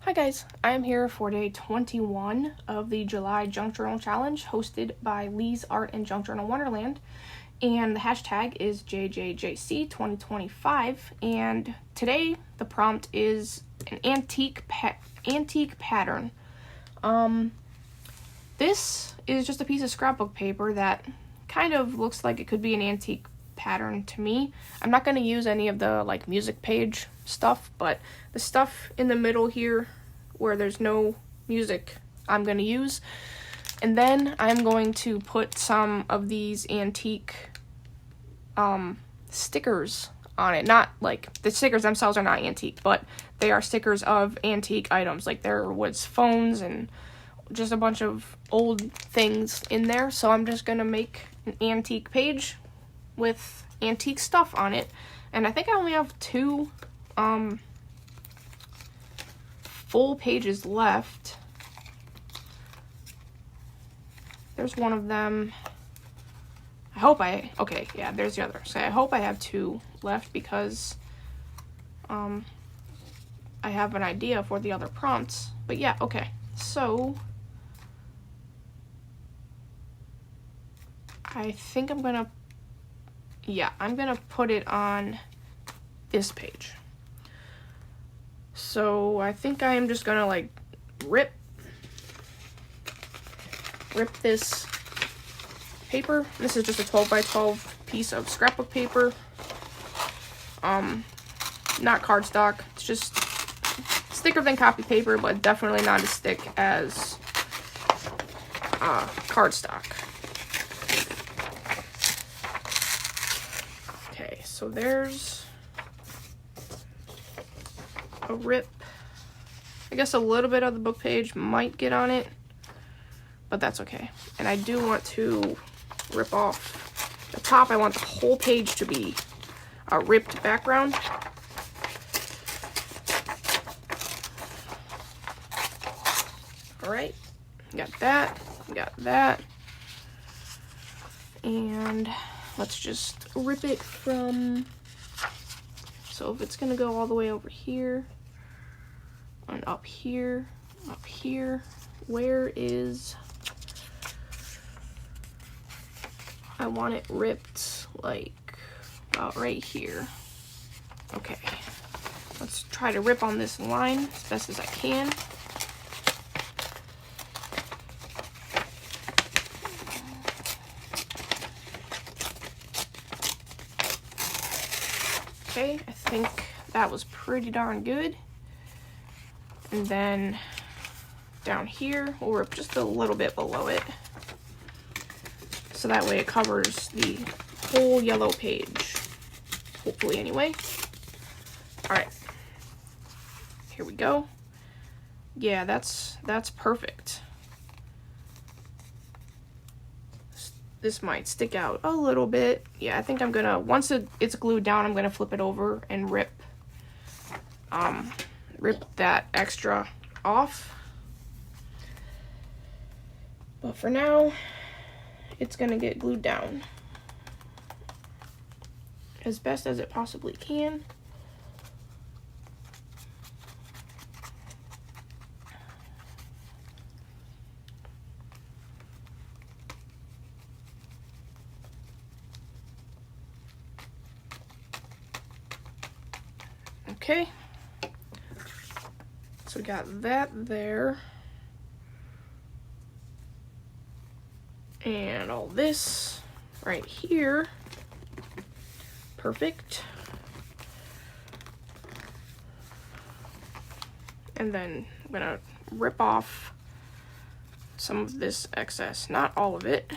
Hi guys, I am here for day 21 of the July Junk Journal Challenge hosted by Lee's Art and Junk Journal Wonderland, and the hashtag is JJJC2025, and today the prompt is an antique pattern. This is just a piece of scrapbook paper that kind of looks like it could be an antique pattern to me. I'm not going to use any of the music page stuff, but the stuff in the middle here where there's no music I'm going to use. And then I'm going to put some of these antique stickers on it. Not the stickers themselves are not antique, but they are stickers of antique items. There was phones and just a bunch of old things in there. So I'm just going to make an antique page with antique stuff on it, and I think I only have two full pages left. There's one of them. Okay, yeah, there's the other. So I hope I have two left because I have an idea for the other prompts. But yeah, okay. So I think I'm gonna put it on this page. So I think I am just gonna rip this paper. This is just a 12 by 12 piece of scrapbook paper. Not cardstock. It's just thicker than copy paper, but definitely not as thick as cardstock. Okay, so there's a rip. I guess a little bit of the book page might get on it, but that's okay. And I do want to rip off the top. I want the whole page to be a ripped background. All right, got that. And let's just rip it from, so if it's gonna go all the way over here and up here, where is, I want it ripped about right here. Okay, let's try to rip on this line as best as I can. Okay, I think that was pretty darn good. And then down here, we'll rip just a little bit below it. So that way it covers the whole yellow page. Hopefully, anyway. Alright. Here we go. Yeah, that's perfect. This might stick out a little bit. Yeah, I think I'm gonna, once it's glued down, I'm gonna flip it over and rip that extra off. But for now, it's gonna get glued down as best as it possibly can. Okay, so we got that there, and all this right here. Perfect. And then I'm gonna rip off some of this excess, not all of it,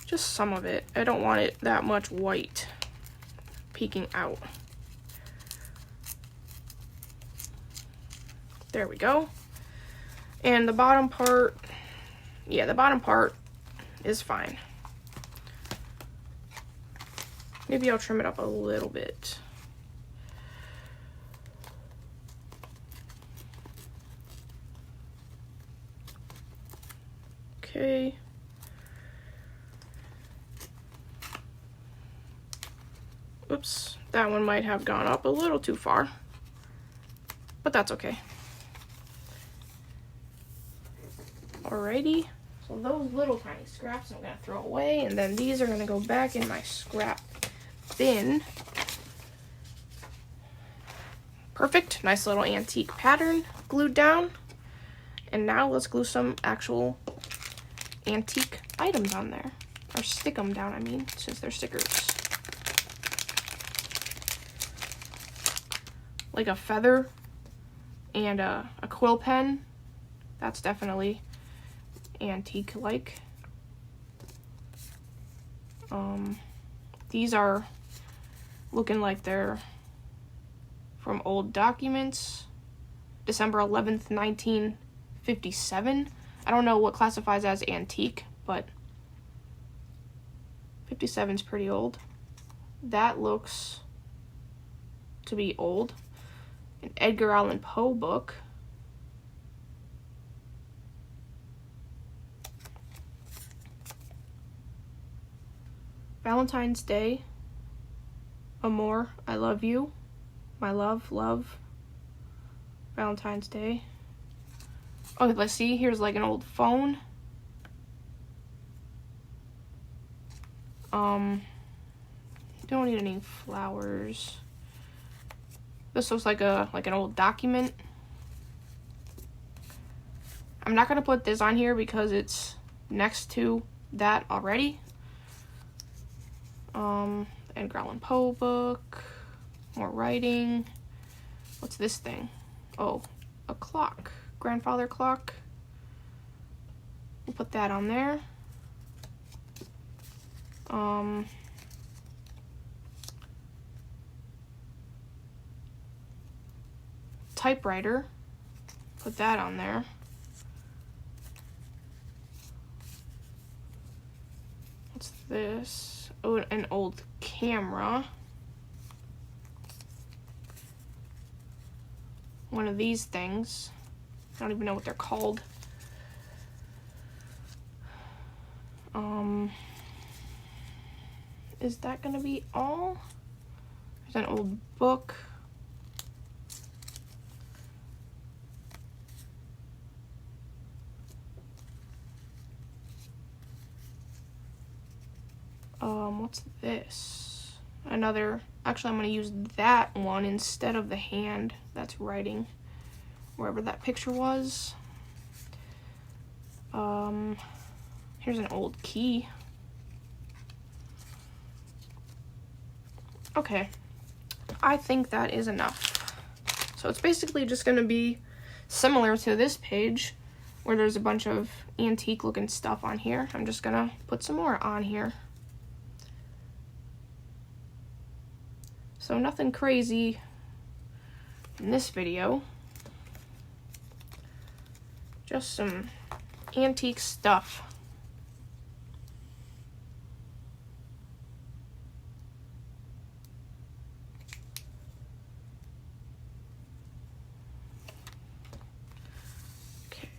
just some of it. I don't want it that much white peeking out. There we go. And the bottom part, yeah, the bottom part is fine. Maybe I'll trim it up a little bit. Okay. Oops, that one might have gone up a little too far. but that's okay. Alrighty, so those little tiny scraps I'm gonna throw away, and then these are gonna go back in my scrap bin. Perfect, nice little antique pattern glued down. And now let's glue some actual antique items on there. Or stick them down, I mean, since they're stickers. Like a feather and a quill pen. That's definitely antique-like. These are looking like they're from old documents. December 11th, 1957. I don't know what classifies as antique, but 57 is pretty old. That looks to be old. An Edgar Allan Poe book. Valentine's Day. Amor, I love you. My love, love. Valentine's Day. Oh, let's see. Here's like an old phone. Don't need any flowers. This looks like an old document. I'm not gonna put this on here because it's next to that already. Edgar Allan Poe book. More writing. What's this thing? Oh, a clock. Grandfather clock. We'll put that on there. Typewriter. Put that on there. What's this? Oh, an old camera. One of these things. I don't even know what they're called. Is that gonna be all? There's an old book. What's this? Another, actually I'm gonna use that one instead of the hand that's writing wherever that picture was. Here's an old key. Okay, I think that is enough. So it's basically just gonna be similar to this page where there's a bunch of antique looking stuff on here. I'm just gonna put some more on here. So nothing crazy in this video. Just some antique stuff. Okay.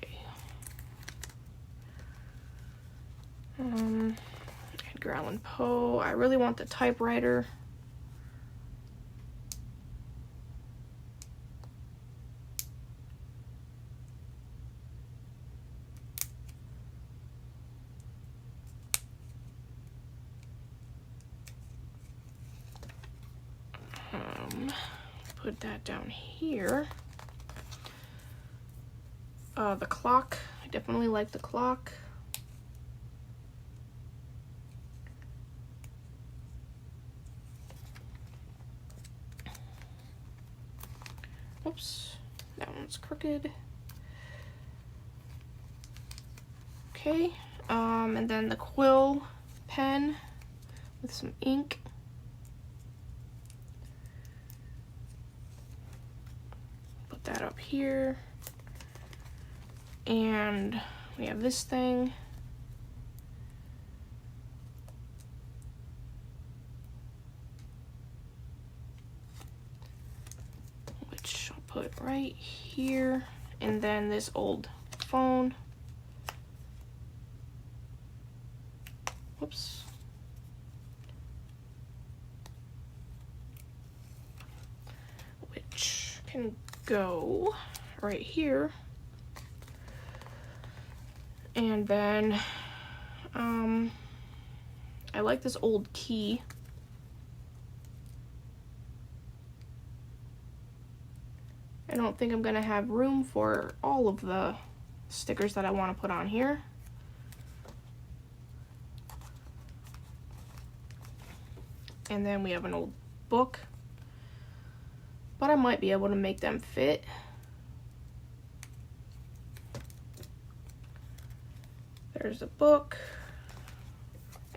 Edgar Allan Poe. I really want the typewriter. Put that down here. The clock. I definitely like the clock. Oops, that one's crooked. Okay, and then the quill pen with some ink. Put that up here. And we have this thing. Which I'll put right here. And then this old phone. Whoops. Which can go right here. And then, I like this old key. I don't think I'm gonna have room for all of the stickers that I want to put on here. And then we have an old book, but I might be able to make them fit. There's the book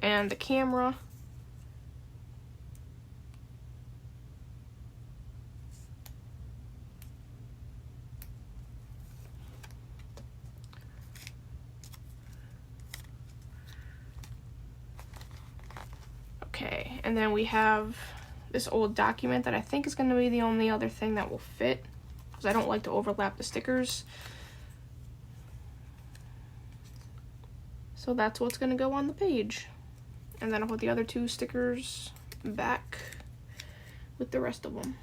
and the camera. Okay, and then we have this old document that I think is going to be the only other thing that will fit, because I don't like to overlap the stickers. So that's what's going to go on the page. And then I'll put the other 2 stickers back with the rest of them.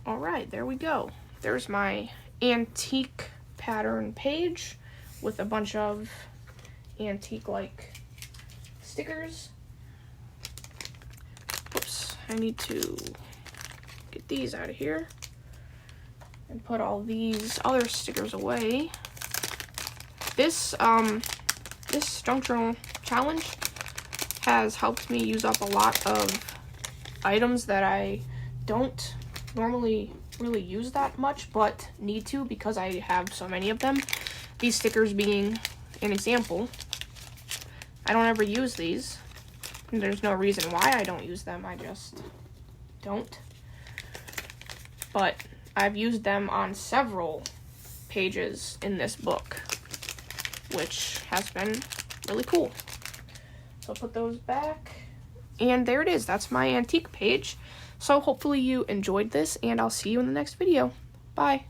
Alright, there we go. There's my antique pattern page with a bunch of antique-like stickers. Oops, I need to get these out of here and put all these other stickers away. This junk journal challenge has helped me use up a lot of items that I don't normally really use that much, but need to because I have so many of them. These stickers being an example. I don't ever use these. And there's no reason why I don't use them, I just don't. But I've used them on several pages in this book, which has been really cool. So I'll put those back. And there it is. That's my antique page. So hopefully you enjoyed this, and I'll see you in the next video. Bye.